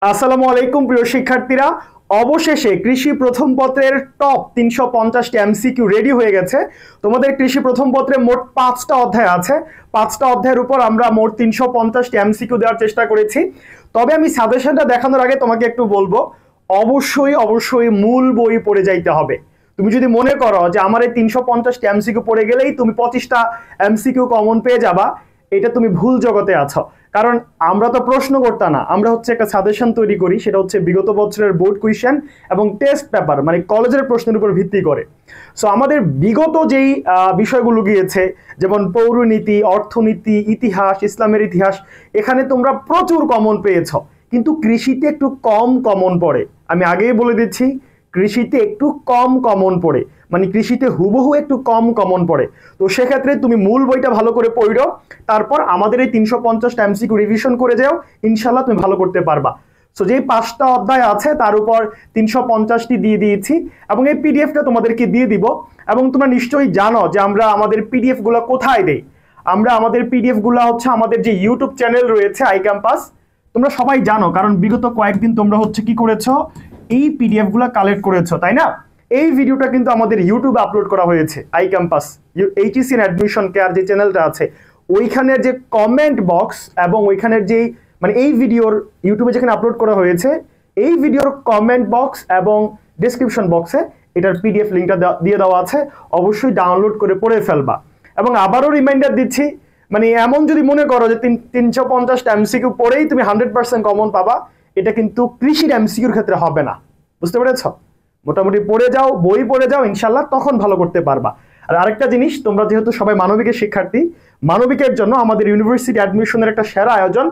আসসালামু আলাইকুম প্রিয় শিক্ষার্থীরা। অবশেষে কৃষি প্রথম পত্রের টপ 350টি এমসিকিউ রেডি হয়ে গেছে। তোমাদের কৃষি প্রথম পত্রে মোট 5টা অধ্যায় আছে। 5টা অধ্যায়ের উপর আমরা মোট 350টি এমসিকিউ দেওয়ার চেষ্টা করেছি। তবে আমি সাজেশনটা দেখানোর আগে তোমাকে একটু বলবো, অবশ্যই মূল বই পড়ে যাইতে হবে। তুমি যদি মনে করো যে আমার এই 350টি এমসিকিউ পড়ে গেলেই তুমি 25টা এমসিকিউ কমন পেয়ে যাবা, এটা তুমি ভুল জগতে আছো। কারণ আমরা তো প্রশ্ন করতাম না, আমরা হচ্ছে একটা সাজেশন তৈরি করি, সেটা হচ্ছে বিগত বছরের বোর্ড কোয়েশ্চেন এবং টেস্ট পেপার মানে কলেজের প্রশ্নের উপর ভিত্তি করে। সো আমাদের বিগত যেই বিষয়গুলো গিয়েছে, যেমন পৌরনীতি, অর্থনীতি, ইতিহাস, ইসলামের ইতিহাস, এখানে তোমরা প্রচুর কমন পেয়েছ, কিন্তু কৃষিতে একটু কম কমন পড়ে। আমি আগেই বলে দিচ্ছি, কৃষিতে একটু কম কমন পড়ে, মানে কৃষিতে হুবহু একটু কম কমন পড়ে। তো সেক্ষেত্রে তুমি মূল বইটা ভালো করে পড়ো, তারপর আমাদের এই 350টা এমসিকিউ রিভিশন করে যাও, ইনশাল্লাহ তুমি ভালো করতে পারবা। সো যেই 5টা অধ্যায় আছে তার উপর 350টি দিয়ে দিয়েছি এবং এই পিডিএফটা তোমাদেরকে দিয়ে দিব। এবং তোমরা নিশ্চয়ই জানো যে আমরা আমাদের পিডিএফ গুলো কোথায় দেই। আমরা আমাদের পিডিএফ গুলো হচ্ছে আমাদের যে ইউটিউব চ্যানেল রয়েছে আই ক্যাম্পাস, তোমরা সবাই জানো, কারণ বিগত কয়েকদিন তোমরা হচ্ছে কি করেছো, এই পিডিএফ গুলো কালেক্ট করেছো, তাই না? এই ভিডিওটা কিন্তু আমাদের ইউটিউবে আপলোড করা হয়েছে। I campus HSC admission care যে চ্যানেলটা আছে, ওইখানের যে কমেন্ট বক্স এবং ওইখানের যে মানে এই ভিডিওর ইউটিউবে যেখানে আপলোড করা হয়েছে, এই ভিডিওর কমেন্ট বক্স এবং ডেসক্রিপশন বক্সে এটার পিডিএফ লিঙ্কটা দিয়ে দেওয়া আছে, অবশ্যই ডাউনলোড করে পড়ে ফেলবা। এবং আবারও রিমাইন্ডার দিচ্ছি, মানে এমন যদি মনে করো যে 350টা এমসিকিউ পড়েই তুমি 100% কমন পাবা, এটা কিন্তু কৃষির এমসিকিউর ক্ষেত্রে হবে না। বুঝতে পেরেছ? মোটামুটি পড়ে যাও, বই পড়ে যাও, ইনশাল্লাহ তখন ভালো করতে পারবা। আর আরেকটা জিনিস, তোমরা যেহেতু সবাই মানবিকের শিক্ষার্থী, মানবিকের জন্য আমাদের ইউনিভার্সিটি অ্যাডমিশনের একটা সেরা আয়োজন,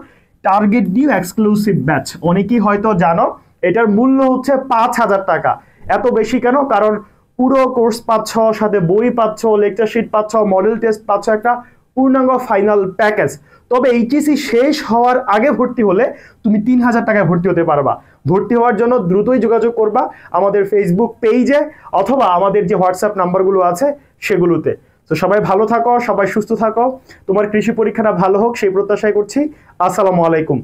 টার্গেট ডিউ এক্সক্লুসিভ ব্যাচ। অনেকেই হয়তো জানো, এটার মূল্য হচ্ছে 5,000 টাকা। এত বেশি কেন? কারণ পুরো কোর্স পাচ্ছ, সাথে বই পাচ্ছ, লেকচার শিট পাচ্ছ, মডেল টেস্ট পাচ্ছ, একটা পূর্ণাঙ্গ ফাইনাল প্যাকেজ। তবে এইচএসসি শেষ হওয়ার আগে ভর্তি হলে তুমি 3,000 টাকায় ভর্তি হতে পারবা। ভর্তি হওয়ার জন্য দ্রুতই যোগাযোগ করবা আমাদের ফেসবুক পেজে অথবা আমাদের যে হোয়াটসঅ্যাপ নাম্বারগুলো আছে সেগুলোতে। তো সবাই ভালো থাকো, সবাই সুস্থ থাকো, তোমার কৃষি পরীক্ষাটা ভালো হোক সেই প্রত্যাশাই করছি। আসসালামু আলাইকুম।